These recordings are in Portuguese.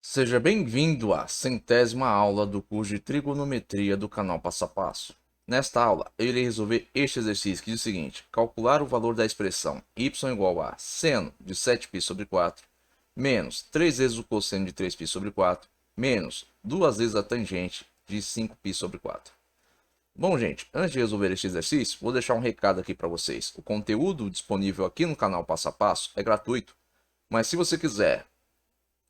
Seja bem-vindo à 100ª aula do curso de trigonometria do canal Passo a Passo. Nesta aula, eu irei resolver este exercício que diz o seguinte: calcular o valor da expressão y igual a seno de 7π sobre 4 menos 3 vezes o cosseno de 3π sobre 4 menos 2 vezes a tangente de 5π sobre 4. Bom, gente, antes de resolver este exercício, vou deixar um recado aqui para vocês. O conteúdo disponível aqui no canal Passo a Passo é gratuito, mas se você quiser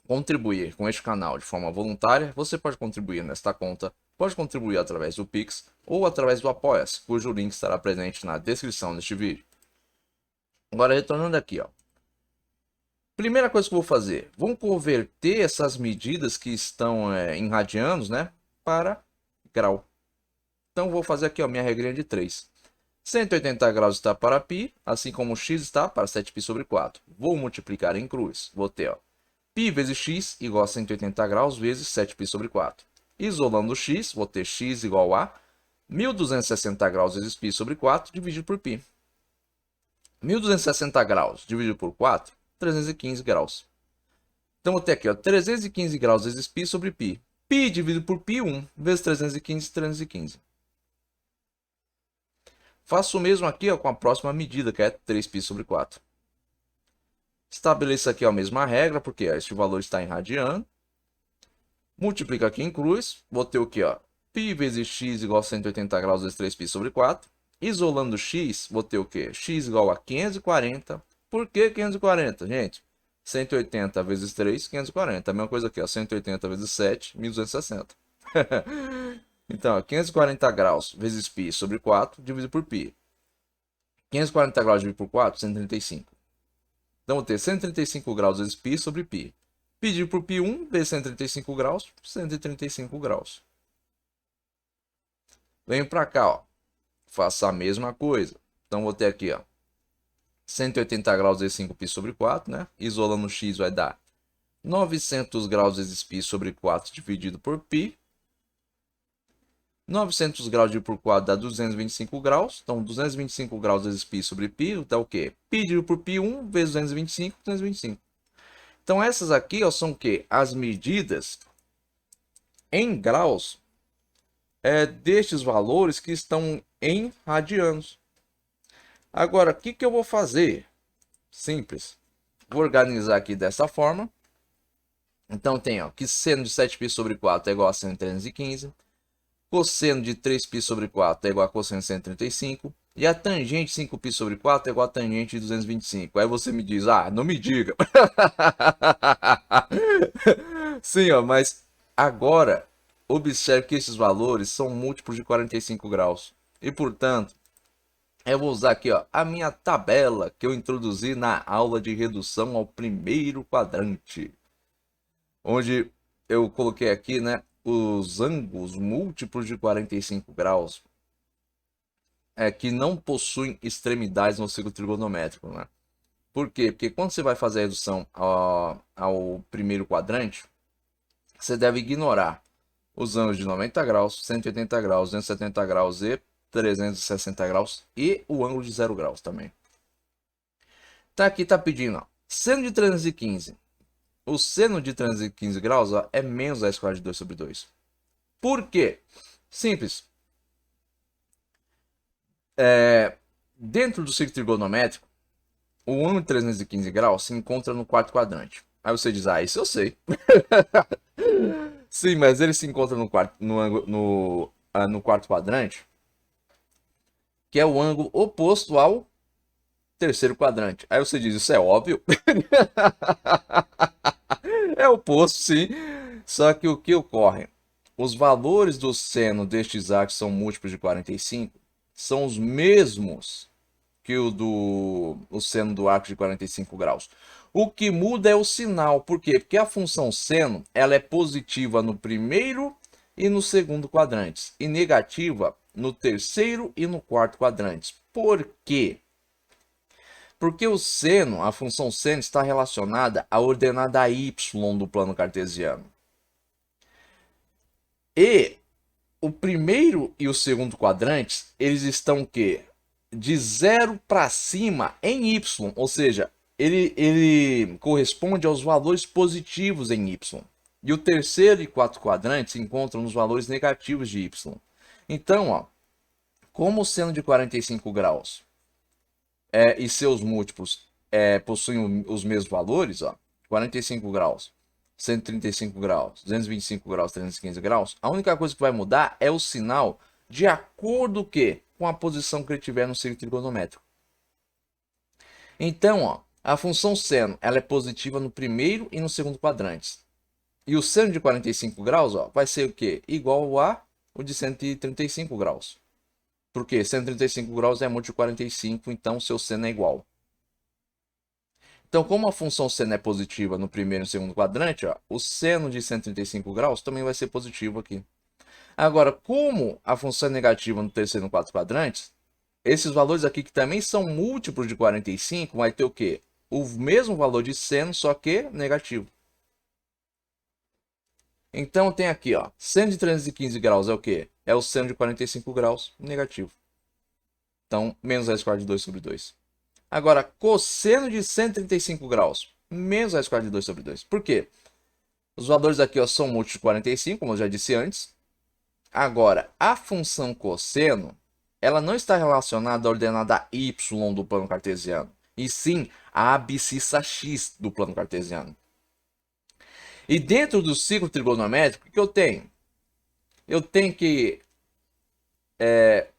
contribuir com este canal de forma voluntária, você pode contribuir nesta conta, pode contribuir através do Pix ou através do Apoia-se, cujo link estará presente na descrição deste vídeo. Agora, retornando aqui, ó. Primeira coisa que eu vou fazer, vamos converter essas medidas que estão em radianos, né, para grau. Então, vou fazer aqui, ó, minha regrinha de 3. 180 graus está para π, assim como x está para 7π sobre 4. Vou multiplicar em cruz. Vou ter, ó, π vezes x igual a 180 graus vezes 7π sobre 4. Isolando x, vou ter x igual a 1260 graus vezes π sobre 4 dividido por π. 1260 graus dividido por 4, 315 graus. Então, vou ter aqui, ó, 315 graus vezes π sobre π. π dividido por π, 1 vezes 315, 315. Faço o mesmo aqui, ó, com a próxima medida, que é 3π sobre 4. Estabeleço aqui a mesma regra, porque este valor está em radiano. Multiplica aqui em cruz. Vou ter o que? Π vezes x igual a 180 graus vezes 3π sobre 4. Isolando x, vou ter o que? X igual a 540. Por que 540, gente? 180 vezes 3, 540. A mesma coisa aqui, ó, 180 vezes 7, 1260. Então, ó, 540 graus vezes π sobre 4 dividido por π. 540 graus dividido por 4, 135. Então, vou ter 135 graus vezes π sobre π. Π dividido por π, 1 vezes 135 graus, 135 graus. Venho para cá, ó. Faço a mesma coisa. Então, vou ter aqui, ó, 180 graus vezes 5π sobre 4, né? Isolando x vai dar 900 graus vezes π sobre 4 dividido por π. 900 graus dividido por 4 dá 225 graus. Então, 225 graus vezes π sobre π dá o quê? Π dividido por π, 1 vezes 225, 225. Então, essas aqui, ó, são o quê? As medidas em graus destes valores que estão em radianos. Agora, o que eu vou fazer? Simples. Vou organizar aqui dessa forma. Então, tem, ó, que seno de 7π sobre 4 é igual a seno de 315. Cosseno de 3π sobre 4 é igual a cosseno de 135. E a tangente de 5π sobre 4 é igual a tangente de 225. Aí você me diz, ah, não me diga. Sim, ó, mas agora observe que esses valores são múltiplos de 45 graus. E, portanto, eu vou usar aqui, ó, a minha tabela que eu introduzi na aula de redução ao primeiro quadrante. Onde eu coloquei aqui, né, os ângulos múltiplos de 45 graus que não possuem extremidades no ciclo trigonométrico, né? Por quê? Porque quando você vai fazer a redução ao primeiro quadrante, você deve ignorar os ângulos de 90 graus, 180 graus, 270 graus e 360 graus e o ângulo de 0 graus também. Tá aqui, tá pedindo, ó, seno de 315. O seno de 315 graus, ó, é menos a esquadra de 2 sobre 2. Por quê? Simples. Dentro do ciclo trigonométrico, o ângulo de 315 graus se encontra no quarto quadrante. Aí você diz, ah, isso eu sei. Sim, mas ele se encontra no quarto quadrante, que é o ângulo oposto ao terceiro quadrante. Aí você diz, isso é óbvio. É oposto, sim. Só que o que ocorre? Os valores do seno destes arcos são múltiplos de 45, são os mesmos que o seno do arco de 45 graus. O que muda é o sinal. Por quê? Porque a função seno ela é positiva no primeiro e no segundo quadrantes e negativa no terceiro e no quarto quadrantes. Por quê? Porque o seno, a função seno, está relacionada à ordenada y do plano cartesiano. E o primeiro e o segundo quadrantes, eles estão o quê? De 0 para cima em y, ou seja, ele corresponde aos valores positivos em y. E o terceiro e quarto quadrante se encontram nos valores negativos de y. Então, ó, como o seno de 45 graus e seus múltiplos possuem os mesmos valores, ó, 45 graus, 135 graus, 225 graus, 315 graus, a única coisa que vai mudar é o sinal de acordo com a posição que ele tiver no círculo trigonométrico. Então, ó, a função seno ela é positiva no primeiro e no segundo quadrantes. E o seno de 45 graus ó, vai ser o quê? Igual a o de 135 graus. Porque 135 graus é múltiplo de 45, então seu seno é igual. Então, como a função seno é positiva no primeiro e no segundo quadrante, ó, o seno de 135 graus também vai ser positivo aqui. Agora, como a função é negativa no terceiro e no quarto quadrantes, esses valores aqui que também são múltiplos de 45, vai ter o quê? O mesmo valor de seno, só que negativo. Então tem aqui, ó, seno de 315 graus é o quê? É o seno de 45 graus, negativo. Então, menos raiz quadrada de 2 sobre 2. Agora, cosseno de 135 graus, menos raiz quadrada de 2 sobre 2. Por quê? Os valores aqui ó, são múltiplos de 45, como eu já disse antes. Agora, a função cosseno, ela não está relacionada à ordenada y do plano cartesiano, e sim à abscissa x do plano cartesiano. E dentro do ciclo trigonométrico, o que eu tenho? Eu tenho que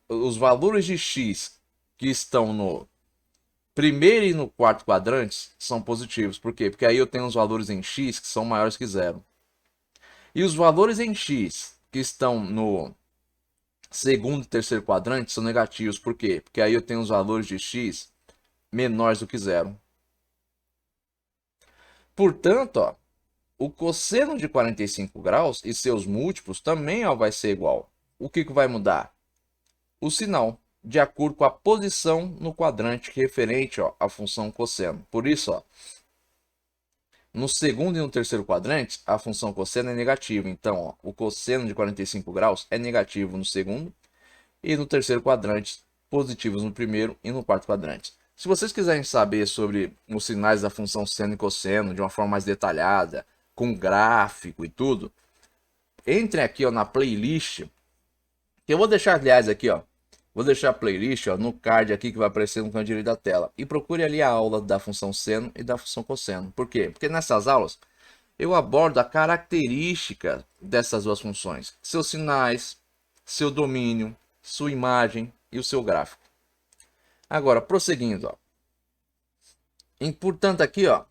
os valores de x que estão no primeiro e no quarto quadrantes são positivos. Por quê? Porque aí eu tenho os valores em x que são maiores que zero. E os valores em x que estão no segundo e terceiro quadrante são negativos. Por quê? Porque aí eu tenho os valores de x menores do que zero. Portanto, ó, o cosseno de 45 graus e seus múltiplos também ó, vai ser igual. O que vai mudar? O sinal, de acordo com a posição no quadrante referente ó, à função cosseno. Por isso, ó, no segundo e no terceiro quadrante, a função cosseno é negativa. Então, ó, o cosseno de 45 graus é negativo no segundo e no terceiro quadrante, positivos no primeiro e no quarto quadrante. Se vocês quiserem saber sobre os sinais da função seno e cosseno de uma forma mais detalhada, com gráfico e tudo, entrem aqui ó, na playlist, que eu vou deixar, aliás, aqui, ó, vou deixar a playlist ó, no card aqui que vai aparecer no canto direito da tela. E procure ali a aula da função seno e da função cosseno. Por quê? Porque nessas aulas eu abordo a característica dessas duas funções. Seus sinais, seu domínio, sua imagem e o seu gráfico. Agora, prosseguindo. Ó. E, portanto, aqui, ó,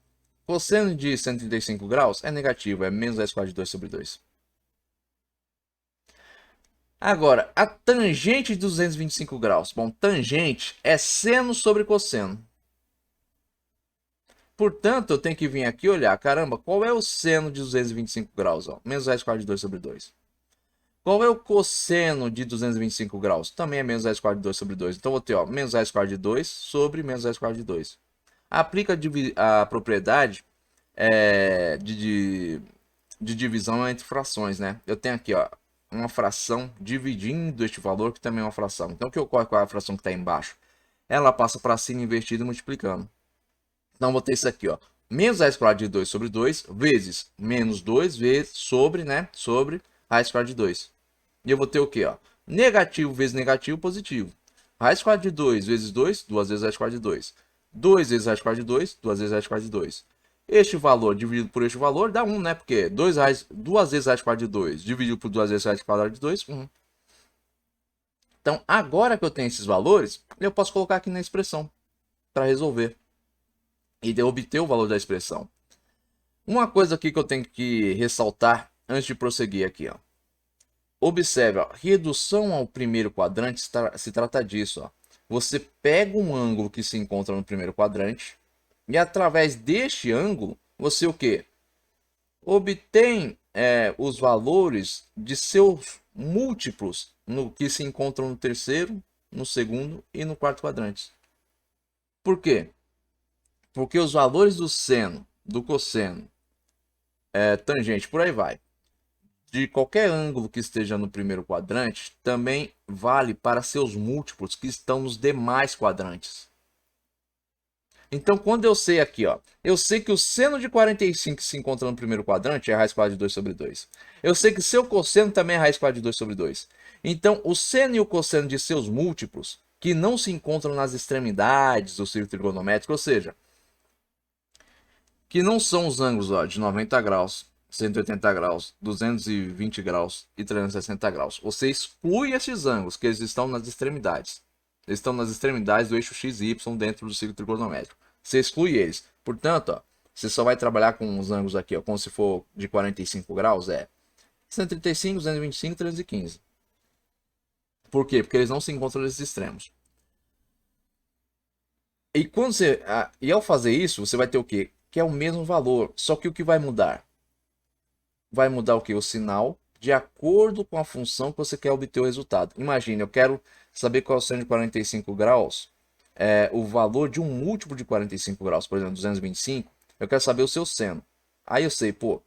cosseno de 135 graus é negativo, é menos raiz quadrada de 2 sobre 2. Agora, a tangente de 225 graus. Bom, tangente é seno sobre cosseno. Portanto, eu tenho que vir aqui olhar, caramba, qual é o seno de 225 graus? Ó? Menos raiz quadrada de 2 sobre 2. Qual é o cosseno de 225 graus? Também é menos raiz quadrada de 2 sobre 2. Então, vou ter ó, menos raiz quadrada de 2 sobre menos raiz quadrada de 2. Aplica a propriedade de divisão entre frações, né? Eu tenho aqui, ó, uma fração dividindo este valor, que também é uma fração. Então, o que ocorre com a fração que está embaixo? Ela passa para cima invertida e multiplicando. Então, vou ter isso aqui, ó. Menos raiz quadrada de 2 sobre 2, vezes menos 2 vezes sobre, né? Sobre raiz quadrada de 2. E eu vou ter o quê, ó? Negativo vezes negativo, positivo. Raiz quadrada de 2 vezes 2, 2 vezes raiz quadrada de 2. 2 vezes raiz quadrada de 2, 2 vezes raiz quadrada de 2. Este valor dividido por este valor dá 1, né? Porque 2 vezes raiz quadrada de 2 dividido por 2 vezes raiz quadrada de 2, 1. Então, agora que eu tenho esses valores, eu posso colocar aqui na expressão para resolver. E de obter o valor da expressão. Uma coisa aqui que eu tenho que ressaltar antes de prosseguir aqui. Ó. Observe, ó, redução ao primeiro quadrante se trata disso. Ó. Você pega um ângulo que se encontra no primeiro quadrante e através deste ângulo, você o quê? Obtém os valores de seus múltiplos no que se encontram no terceiro, no segundo e no quarto quadrante. Por quê? Porque os valores do seno, do cosseno, tangente, por aí vai, de qualquer ângulo que esteja no primeiro quadrante, também vale para seus múltiplos que estão nos demais quadrantes. Então, quando eu sei aqui, ó, eu sei que o seno de 45 que se encontra no primeiro quadrante é raiz quadrada de 2 sobre 2. Eu sei que seu cosseno também é raiz quadrada de 2 sobre 2. Então, o seno e o cosseno de seus múltiplos, que não se encontram nas extremidades do círculo trigonométrico, ou seja, que não são os ângulos ó, de 90 graus, 180 graus, 220 graus e 360 graus. Você exclui esses ângulos, que eles estão nas extremidades. Eles estão nas extremidades do eixo x e y dentro do círculo trigonométrico. Você exclui eles. Portanto, ó, você só vai trabalhar com os ângulos aqui, ó, como se for de 45 graus, é 135, 225 e 315. Por quê? Porque eles não se encontram nesses extremos. E, quando você, e ao fazer isso, você vai ter o quê? Que é o mesmo valor, só que o que vai mudar? Vai mudar o que? O sinal de acordo com a função que você quer obter o resultado. Imagine, eu quero saber qual é o seno de 45 graus, o valor de um múltiplo de 45 graus, por exemplo, 225, eu quero saber o seu seno. Aí eu sei, pô,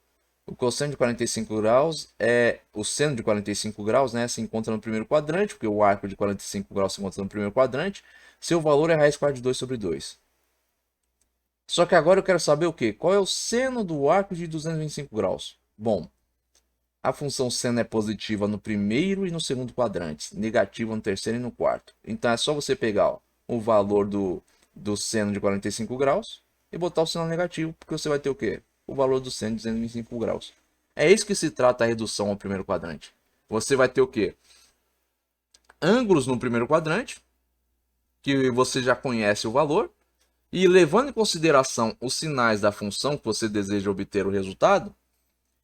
o cosseno de 45 graus é o seno de 45 graus, né, se encontra no primeiro quadrante, porque o arco de 45 graus se encontra no primeiro quadrante, seu valor é raiz quadrada de 2 sobre 2. Só que agora eu quero saber o quê? Qual é o seno do arco de 225 graus? Bom, a função seno é positiva no primeiro e no segundo quadrantes, negativa no terceiro e no quarto. Então é só você pegar ó, o valor do seno de 45 graus e botar o sinal negativo, porque você vai ter o quê? O valor do seno de 225 graus. É isso que se trata a redução ao primeiro quadrante. Você vai ter o quê? Ângulos no primeiro quadrante, que você já conhece o valor, e levando em consideração os sinais da função que você deseja obter o resultado,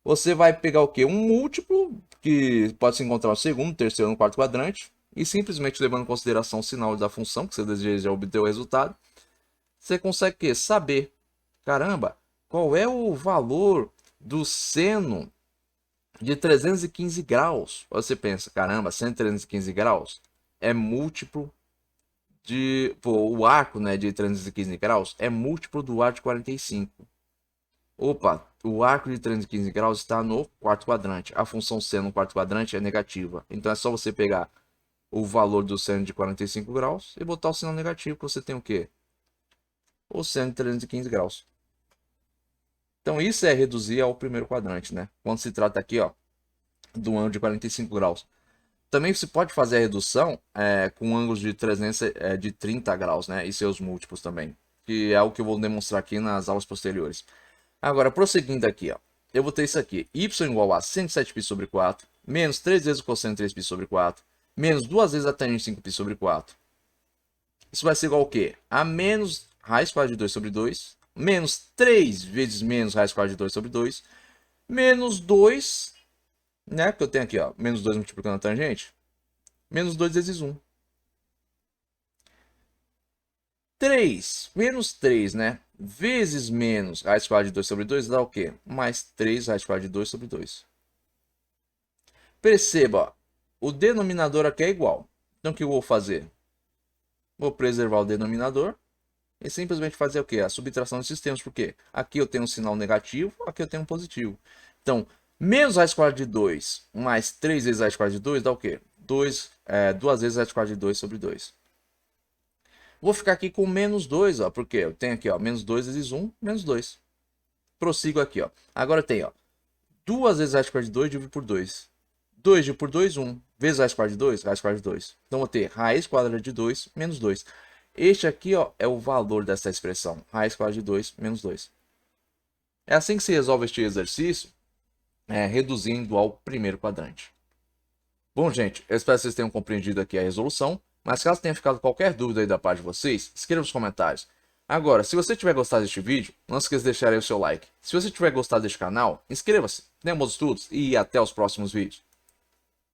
você vai pegar o quê? Um múltiplo, que pode se encontrar no segundo, terceiro ou no quarto quadrante, e simplesmente levando em consideração o sinal da função que você deseja obter o resultado, você consegue saber, caramba, qual é o valor do seno de 315 graus. Você pensa, caramba, seno de 315 graus é múltiplo de... Pô, o arco, né, de 315 graus é múltiplo do arco de 45. Opa, o arco de 315 graus está no quarto quadrante. A função seno no quarto quadrante é negativa. Então é só você pegar o valor do seno de 45 graus e botar o sinal negativo, que você tem o quê? O seno de 315 graus. Então isso é reduzir ao primeiro quadrante, né? Quando se trata aqui, ó, do ângulo de 45 graus. Também se pode fazer a redução com ângulos de 30 graus, né? E seus múltiplos também. Que é o que eu vou demonstrar aqui nas aulas posteriores. Agora, prosseguindo aqui, ó, eu vou ter isso aqui. Y igual a 107π sobre 4, menos 3 vezes o cosseno de 3π sobre 4, menos 2 vezes a tangente de 5π sobre 4. Isso vai ser igual ao quê? A menos raiz quadrada de 2 sobre 2, menos 3 vezes menos raiz quadrada de 2 sobre 2, menos 2, né? Que eu tenho aqui, ó, menos 2 multiplicando a tangente, menos 2 vezes 1. 3, menos 3, né? Vezes menos raiz quadrada de 2 sobre 2 dá o quê? Mais 3 raiz quadrada de 2 sobre 2. Perceba, ó, o denominador aqui é igual. Então o que eu vou fazer? Vou preservar o denominador e simplesmente fazer o quê? A subtração desses termos. Por quê? Aqui eu tenho um sinal negativo, aqui eu tenho um positivo. Então, menos raiz quadrada de 2 mais 3 vezes raiz quadrada de 2 dá o quê? 2 vezes raiz quadrada de 2 sobre 2. Vou ficar aqui com menos 2, ó, porque eu tenho aqui, ó, menos 2 vezes 1, menos 2. Prossigo aqui, ó. Agora tem, ó, 2 vezes raiz quadrada de 2 dividido por 2. 2 dividido por 2, 1. Vezes raiz quadrada de 2, raiz quadrada de 2. Então, vou ter raiz quadrada de 2 menos 2. Este aqui, ó, é o valor dessa expressão. Raiz quadrada de 2 menos 2. É assim que se resolve este exercício, reduzindo ao primeiro quadrante. Bom, gente, eu espero que vocês tenham compreendido aqui a resolução. Mas caso tenha ficado qualquer dúvida aí da parte de vocês, escreva nos comentários. Agora, se você tiver gostado deste vídeo, não esqueça de deixar aí o seu like. Se você tiver gostado deste canal, inscreva-se. Tenham bons estudos e até os próximos vídeos.